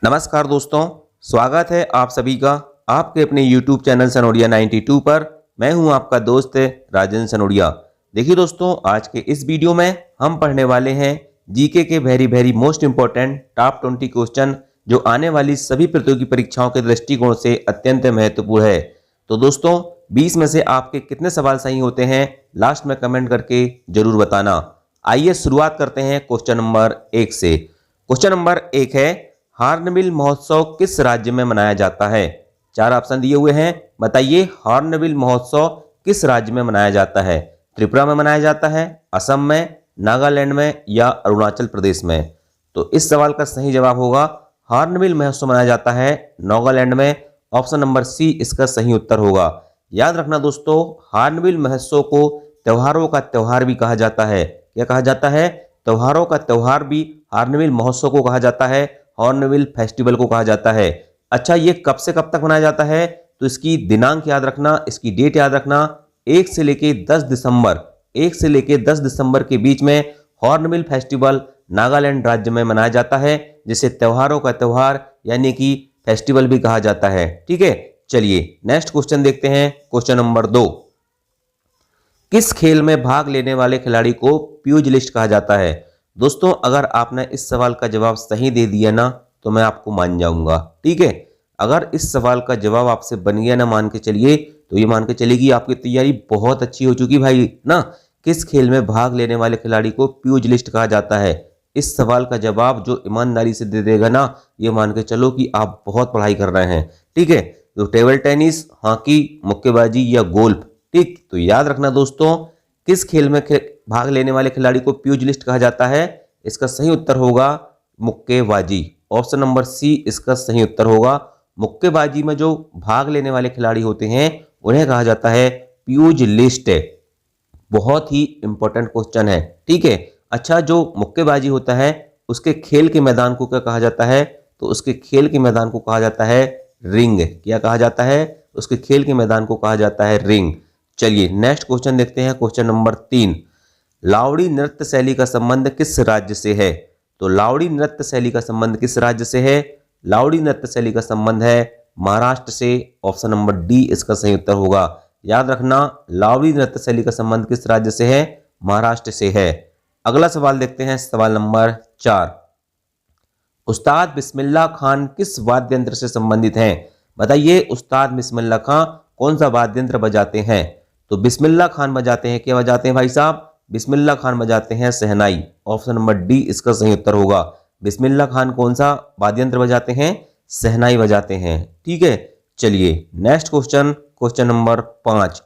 नमस्कार दोस्तों, स्वागत है आप सभी का आपके अपने YouTube चैनल सनोडिया 92 पर। मैं हूं आपका दोस्त राजेंद्र सनोडिया। देखिए दोस्तों, आज के इस वीडियो में हम पढ़ने वाले हैं जीके के very most important top 20 question जो आने वाली सभी प्रतियोगी परीक्षाओं के दृष्टिकोण से अत्यंत महत्वपूर्ण है। तो दोस्तों, 20 में से आपके कितने सवाल सही होते हैं लास्ट में कमेंट करके जरूर बताना। आइए शुरुआत करते हैं क्वेश्चन नंबर 1 से। क्वेश्चन नंबर 1 है, हॉर्नबिल महोत्सव किस राज्य में मनाया जाता है? 4 ऑप्शन दिए हुए हैं, बताइए हॉर्नबिल महोत्सव किस राज्य में मनाया जाता है? त्रिपुरा में मनाया जाता है, असम में, नागालैंड में या अरुणाचल प्रदेश में? तो इस सवाल का सही जवाब होगा हॉर्नबिल महोत्सव मनाया जाता है नागालैंड में। ऑप्शन नंबर सी इसका सही उत्तर होगा। याद रखना दोस्तों, हॉर्नबिल महोत्सव को त्योहारों का त्योहार भी कहा जाता है। क्या कहा जाता है? त्योहारों का त्योहार भी हॉर्नबिल महोत्सव को कहा जाता है, हॉर्नबिल फेस्टिवल को कहा जाता है। अच्छा, ये कब से कब तक मनाया जाता है? तो इसकी दिनांक याद रखना, इसकी डेट याद रखना। 1 से लेके 10 दिसंबर 1 से लेके 10 दिसंबर के बीच में हॉर्नबिल फेस्टिवल नागालैंड राज्य में मनाया जाता है, जिसे त्योहारों का त्योहार यानी कि फेस्टिवल भी कहा जाता है। ठीक है, चलिए नेक्स्ट क्वेश्चन देखते हैं। क्वेश्चन नंबर 2, किस खेल में भाग लेने वाले खिलाड़ी को प्यूजिलिस्ट कहा जाता है? दोस्तों, अगर आपने इस सवाल का जवाब सही दे दिया ना तो मैं आपको मान जाऊंगा। ठीक है, अगर इस सवाल का जवाब आपसे बन गया ना, मान के चलिए, तो ये मान के चलेगी आपकी तैयारी बहुत अच्छी हो चुकी भाई ना। किस खेल में भाग लेने वाले खिलाड़ी को प्यूजिलिस्ट कहा जाता है? इस सवाल का जवाब जो ईमानदारी से दे देगा ना, ये मान के चलो कि आप बहुत पढ़ाई कर रहे हैं। ठीक है, तो टेबल टेनिस, हॉकी, मुक्केबाजी या गोल्फ। ठीक, तो याद रखना दोस्तों, किस खेल में भाग लेने वाले खिलाड़ी को प्यूजिलिस्ट कहा जाता है? इसका सही उत्तर होगा मुक्केबाजी। ऑप्शन नंबर सी इसका सही उत्तर होगा। मुक्केबाजी में जो भाग लेने वाले खिलाड़ी होते हैं उन्हें कहा जाता है प्यूजिलिस्ट। बहुत ही इंपॉर्टेंट क्वेश्चन है। ठीक है, अच्छा, जो मुक्केबाजी होता है उसके खेल के मैदान को क्या कहा जाता है? तो उसके खेल के मैदान को कहा जाता है रिंग। क्या कहा जाता है? उसके खेल के मैदान को कहा जाता है रिंग। चलिए नेक्स्ट क्वेश्चन देखते हैं। क्वेश्चन नंबर 3, लावड़ी नृत्य शैली का संबंध किस राज्य से है? तो लावड़ी नृत्य शैली का संबंध किस राज्य से है? लावड़ी नृत्य शैली का संबंध है महाराष्ट्र से। ऑप्शन नंबर डी इसका सही उत्तर होगा। याद रखना, लावड़ी नृत्य शैली का संबंध किस राज्य से है? महाराष्ट्र से है। अगला सवाल देखते हैं, सवाल नंबर 4, उस्ताद बिस्मिल्लाह खान किस वाद्य यंत्र से संबंधित हैं? बताइए उस्ताद बिस्मिल्लाह खान कौन सा वाद्य यंत्र बजाते हैं? तो बिस्मिल्लाह खान बजाते हैं, क्या बजाते हैं भाई साहब? बिस्मिल्लाह खान बजाते हैं शहनाई। ऑप्शन नंबर डी इसका सही उत्तर होगा। बिस्मिल्लाह खान कौन सा वाद्य यंत्र बजाते हैं? शहनाई बजाते हैं। ठीक है, चलिए next question. Question number 5,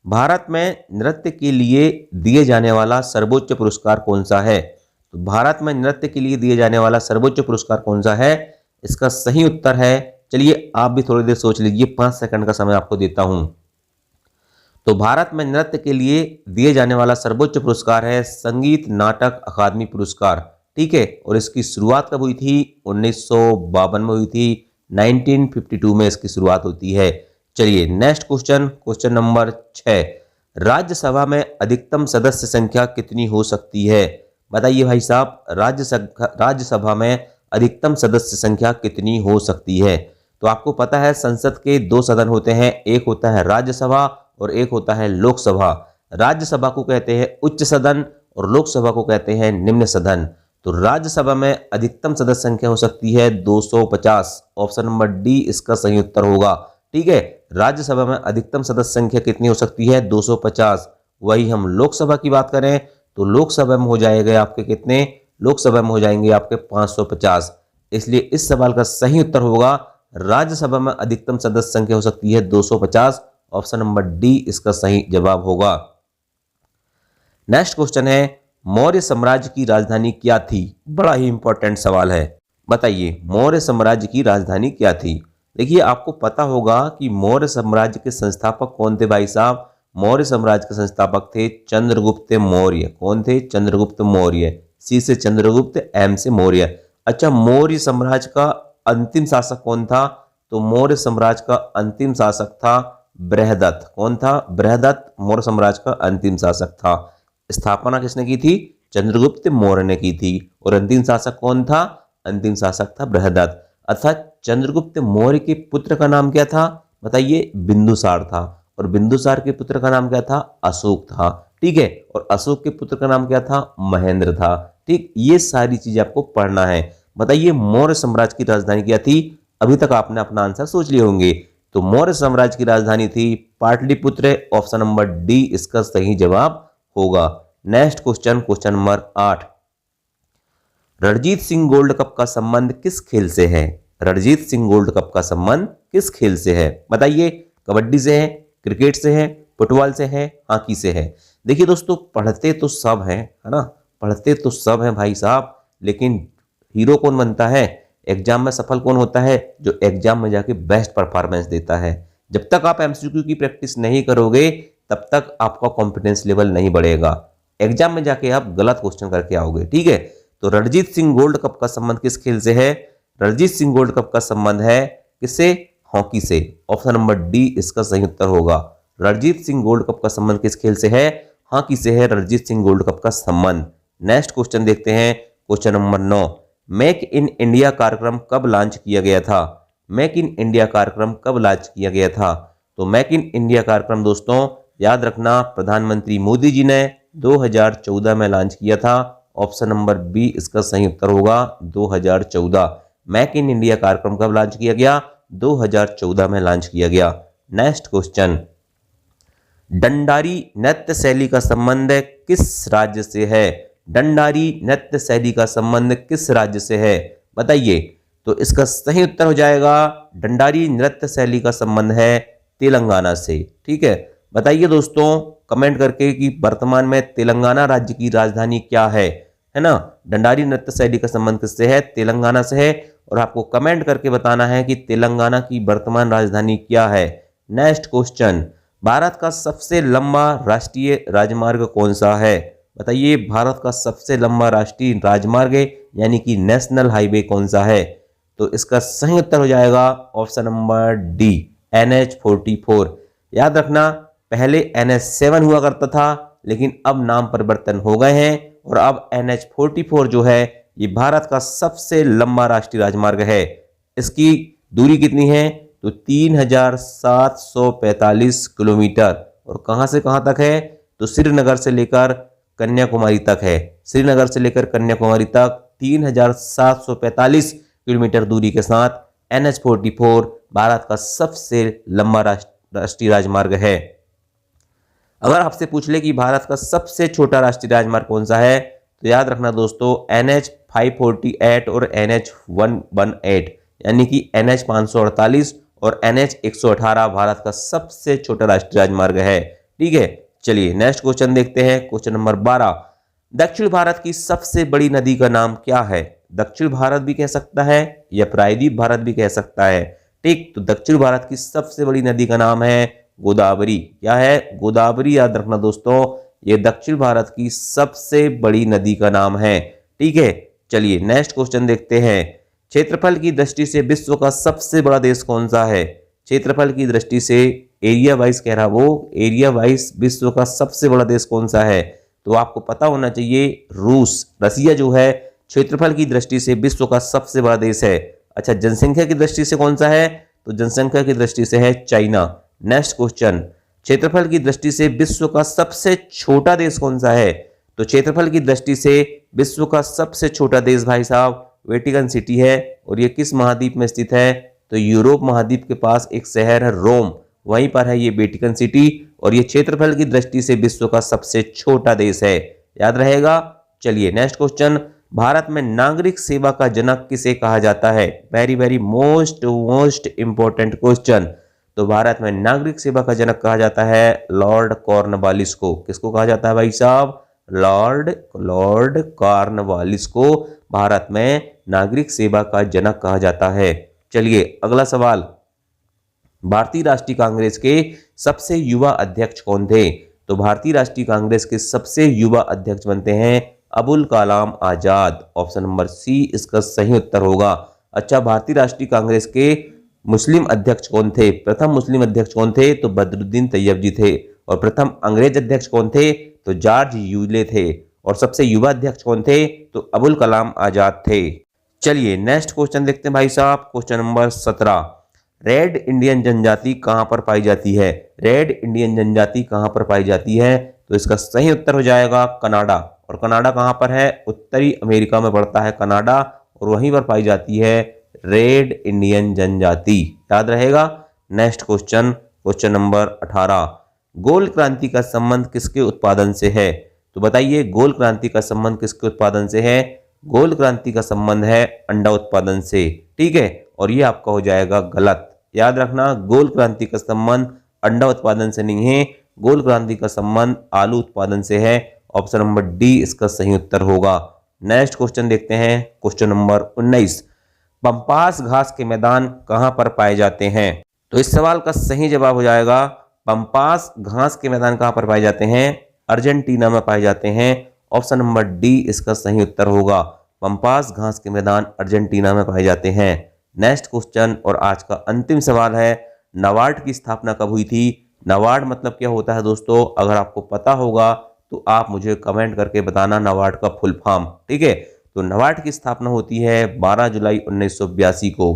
Bharat में नृत्य के लिए दिए जाने वाला सर्वोच्च पुरस्कार कौन सा है? तो भारत में नृत्य के लिए दिए जाने वाला सर्वोच्च पुरस्कार कौन सा है? इसका सही उत्तर है, चलिए आप भी थोड़ी देर सोच लीजिए, 5 सेकंड का समय आपको देता हूं। तो भारत में नृत्य के लिए दिए जाने वाला सर्वोच्च पुरस्कार है संगीत नाटक अकादमी पुरस्कार। ठीक है, और इसकी शुरुआत कब हुई थी? 1952 में हुई थी। 1952 में इसकी शुरुआत होती है। चलिए next question. Question number 6, Rajya Sabha में अधिकतम सदस्य संख्या कितनी हो सकती है? बताइए भाई साहब, राज्यसभा में अधिकतम सदस्य संख्या कितनी हो सकती है? तो आपको पता है संसद के 2 सदन होते हैं, एक होता है राज्यसभा और एक होता है लोकसभा। राज्यसभा को कहते हैं उच्च सदन और लोकसभा को कहते हैं निम्न सदन। तो राज्यसभा में अधिकतम सदस्य संख्या हो सकती है 250। ऑप्शन नंबर डी इसका सही उत्तर होगा। ठीक है, राज्यसभा में अधिकतम सदस्य संख्या कितनी हो सकती है? 250। वही हम लोकसभा की बात करें तो लोकसभा में हो जाएंगे आपके कितने? लोकसभा में हो जाएंगे आपके 550। इसलिए इस सवाल का सही उत्तर होगा राज्यसभा में अधिकतम सदस्य संख्या हो सकती है 250। ऑप्शन नंबर डी इसका सही जवाब होगा। नेक्स्ट क्वेश्चन है, मौर्य साम्राज्य की राजधानी क्या थी? बड़ा ही इंपॉर्टेंट सवाल है। बताइए मौर्य साम्राज्य की राजधानी क्या थी? देखिए आपको पता होगा कि मौर्य साम्राज्य के संस्थापक कौन थे भाई साहब? मौर्य साम्राज्य के संस्थापक थे चंद्रगुप्त मौर्य। कौन थे? चंद्रगुप्त मौर्य। सी से चंद्रगुप्त, एम से मौर्य। अच्छा, मौर्य साम्राज्य का अंतिम शासक कौन था? तो मौर्य साम्राज्य का अंतिम शासक था बृहदत्त। कौन था? बृहदत्त मौर्य साम्राज्य का अंतिम शासक था। स्थापना किसने की थी? चंद्रगुप्त मौर्य ने की थी। और अंतिम शासक कौन था? अंतिम शासक था बृहदत्त। अर्थात चंद्रगुप्त मौर्य के पुत्र का नाम क्या था? बताइए, बिंदुसार था। और बिंदुसार के पुत्र का नाम क्या था? अशोक था। ठीक है, और अशोक के पुत्र का नाम क्या था? महेंद्र था। ठीक, ये सारी चीजें आपको पढ़ना है। बताइए, मौर्य साम्राज्य की राजधानी क्या थी? अभी तक आपने अपना आंसर सोच लिए होंगे। तो मौर्य साम्राज्य की राजधानी थी पाटलिपुत्र। ऑप्शन नंबर डी इसका सही जवाब होगा। Next question, question number 8। Ranjit Singh gold cup का संबंध किस खेल से है? रणजीत सिंह गोल्ड कप का संबंध किस खेल से है? बताइए, कबड्डी से है, क्रिकेट से है, फुटबॉल से है, हॉकी से है? देखिए दोस्तों, पढ़ते तो सब हैं, है ना, पढ़ते तो सब हैं भाई साहब, लेकिन हीरो कौन बनता है? एग्जाम में सफल कौन होता है? जो एग्जाम में जाके बेस्ट परफॉर्मेंस देता है। जब तक आप एमसीक्यू की प्रैक्टिस नहीं करोगे तब तक आपका कॉन्फिडेंस लेवल नहीं बढ़ेगा। एग्जाम में जाके आप गलत क्वेश्चन करके आओगे। ठीक है, तो रणजीत सिंह गोल्ड कप का संबंध किस खेल से है? रणजीत सिंह गोल्ड कप का संबंध है किससे? हॉकी से। ऑप्शन नंबर डी इसका सही उत्तर होगा। रणजीत सिंह गोल्ड कप का संबंध किस खेल से है? हॉकी से है रणजीत सिंह गोल्ड कप का संबंध। नेक्स्ट क्वेश्चन देखते हैं, question number 9। Make in India कार्यक्रम कब लॉन्च किया गया था? मेक इन इंडिया कार्यक्रम कब लॉन्च किया गया था? तो मेक इन इंडिया कार्यक्रम दोस्तों याद रखना, प्रधानमंत्री मोदी जी ने 2014 में लॉन्च किया था। ऑप्शन नंबर बी इसका सही उत्तर होगा, 2014। मेक इन इंडिया कार्यक्रम कब लॉन्च किया गया? 2014 में लॉन्च किया गया। नेक्स्ट क्वेश्चन, डंडारी नृत्य शैली का संबंध किस राज्य से है? डंडारी नृत्य शैली का संबंध किस राज्य से है? बताइए, तो इसका सही उत्तर हो जाएगा, डंडारी नृत्य शैली का संबंध है तेलंगाना से। ठीक है, बताइए दोस्तों कमेंट करके कि वर्तमान में तेलंगाना राज्य की राजधानी क्या है ना। डंडारी नृत्य शैली का संबंध किससे है? तेलंगाना से है। और आपको कमेंट करके बताना है कि तेलंगाना की वर्तमान राजधानी क्या है। नेक्स्ट क्वेश्चन, भारत का सबसे लंबा राष्ट्रीय राजमार्ग कौन सा है? बताइए, भारत का सबसे लंबा राष्ट्रीय राजमार्ग यानी कि नेशनल हाईवे कौन सा है? तो इसका सही उत्तर हो जाएगा ऑप्शन नंबर डी, NH-44। याद रखना, पहले NH-7 हुआ करता था, लेकिन अब नाम परिवर्तन हो गए हैं और अब NH-44 जो है ये भारत का सबसे लंबा राष्ट्रीय राजमार्ग है। इसकी दूरी कितनी है? तो 3745 किलोमीटर। और कहां से कहां तक है? तो श्रीनगर से लेकर कन्याकुमारी तक है। श्रीनगर से लेकर कन्याकुमारी तक 3745 किलोमीटर दूरी के साथ NH-44 भारत का सबसे लंबा राष्ट्रीय राजमार्ग है। अगर आपसे पूछ ले कि भारत का सबसे छोटा राष्ट्रीय राजमार्ग कौन सा है, तो याद रखना दोस्तों, NH-548 और NH-118 यानी कि NH-548 और NH-118 भारत का सबसे छोटा राष्ट्रीय राजमार्ग है। ठीक है, चलिए नेक्स्ट क्वेश्चन देखते हैं, क्वेश्चन नंबर 12। दक्षिण भारत की सबसे बड़ी नदी का नाम क्या है? दक्षिण भारत भी कह सकता है या प्रायद्वीप भारत भी कह सकता है। ठीक, तो दक्षिण भारत की सबसे बड़ी नदी का नाम है गोदावरी। क्या है? गोदावरी। याद रखना दोस्तों, ये दक्षिण भारत की सबसे बड़ी नदी का नाम है। ठीक है, चलिए नेक्स्ट क्वेश्चन देखते हैं। क्षेत्रफल की दृष्टि से विश्व का सबसे बड़ा देश कौन सा है? क्षेत्रफल की दृष्टि से, एरिया वाइज कह रहा, वो एरिया वाइज विश्व का सबसे बड़ा देश कौन सा है? तो आपको पता होना चाहिए, रूस। रसिया जो है क्षेत्रफल की दृष्टि से विश्व का सबसे बड़ा देश है। अच्छा, जनसंख्या की दृष्टि से कौन सा है? तो जनसंख्या की दृष्टि से है चाइना। नेक्स्ट क्वेश्चन, क्षेत्रफल की दृष्टि से विश्व का सबसे छोटा देश कौन सा है? तो क्षेत्रफल की दृष्टि से विश्व का सबसे छोटा देश भाई साहब वेटिकन सिटी है। और ये किस महाद्वीप में स्थित है? तो यूरोप महाद्वीप के पास एक शहर है रोम, वहीं पर है ये वेटिकन सिटी। और ये क्षेत्रफल की दृष्टि से विश्व का सबसे छोटा देश है, याद रहेगा। चलिए नेक्स्ट क्वेश्चन, भारत में नागरिक सेवा का जनक किसे कहा जाता है? Very very most important question. तो भारत में नागरिक सेवा का जनक कहा जाता है लॉर्ड कॉर्नवालिस को। किसको कहा जाता है भाई साहब? लॉर्ड कॉर्नवालिस को भारत में नागरिक सेवा का जनक कहा जाता है। चलिए अगला सवाल, भारतीय राष्ट्रीय कांग्रेस के सबसे युवा अध्यक्ष कौन थे? तो भारतीय राष्ट्रीय कांग्रेस के सबसे युवा अध्यक्ष बनते हैं Abul Kalam Azad. Option number C इसका सही उत्तर होगा। अच्छा, भारतीय राष्ट्रीय कांग्रेस के मुस्लिम अध्यक्ष कौन थे? प्रथम मुस्लिम अध्यक्ष कौन थे? तो बदरुद्दीन तैयब जी थे। और प्रथम अंग्रेज अध्यक्ष कौन थे? तो जॉर्ज यूले थे। और सबसे युवा अध्यक्ष कौन थे? तो अबुल कलाम आजाद थे। चलिए नेक्स्ट क्वेश्चन देखते हैं भाई साहब। क्वेश्चन नंबर 17, रेड इंडियन जनजाति कहां पर पाई जाती है? रेड इंडियन जनजाति कहां पर पाई जाती है? तो इसका सही उत्तर हो जाएगा कनाडा। और कनाडा कहां पर है? उत्तरी अमेरिका में पड़ता है कनाडा, और वहीं पर पाई जाती है रेड इंडियन जनजाति। याद रहेगा। नेक्स्ट क्वेश्चन, क्वेश्चन नंबर 18, गोल क्रांति का संबंध किसके उत्पादन से है? तो बताइए गोल क्रांति का संबंध किसके उत्पादन से है? गोल क्रांति का संबंध है अंडा उत्पादन से। ठीक है, और ये आपका हो जाएगा गलत। याद रखना, गोल क्रांति का संबंध अंडा उत्पादन से नहीं है, गोल क्रांति का संबंध आलू उत्पादन से है। ऑप्शन नंबर डी इसका सही उत्तर होगा। नेक्स्ट क्वेश्चन देखते हैं। क्वेश्चन नंबर 19, पंपास घास के मैदान कहां पर पाए जाते हैं? तो इस सवाल का सही जवाब हो जाएगा पंपास घास के मैदान कहां पर पाए जाते हैं? अर्जेंटीना में पाए जाते हैं। ऑप्शन नंबर डी इसका सही उत्तर होगा। पंपास घास के मैदान अर्जेंटीना में पाए जाते हैं। नेक्स्ट क्वेश्चन और आज का अंतिम सवाल है, नाबार्ड की स्थापना कब हुई थी? नाबार्ड मतलब क्या होता है दोस्तों? अगर आपको पता होगा तो आप मुझे कमेंट करके बताना नाबार्ड का फुल फॉर्म। ठीक है, तो नाबार्ड की स्थापना होती है 12 जुलाई 1982 को।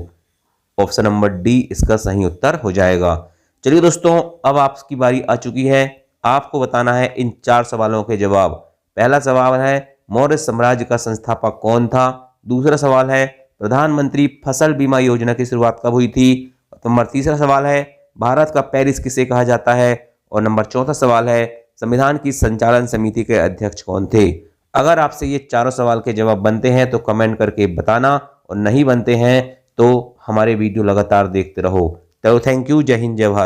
ऑप्शन नंबर डी इसका सही उत्तर हो जाएगा। चलिए दोस्तों, अब आपकी बारी आ चुकी है, आपको बताना है इन 4 सवालों के जवाब। पहला सवाल है, मौर्य साम्राज्य का संस्थापक कौन था? दूसरा सवाल है, प्रधानमंत्री फसल बीमा योजना की शुरुआत कब हुई थी? नंबर तीसरा सवाल है, भारत का पेरिस किसे कहा जाता है? और नंबर चौथा सवाल है, संविधान की संचालन समिति के अध्यक्ष कौन थे? अगर आपसे ये चारों सवाल के जवाब बनते हैं तो कमेंट करके बताना, और नहीं बनते हैं तो हमारे वीडियो लगातार देखते रहो। तो थैंक यू, जय हिंद, जय भारत।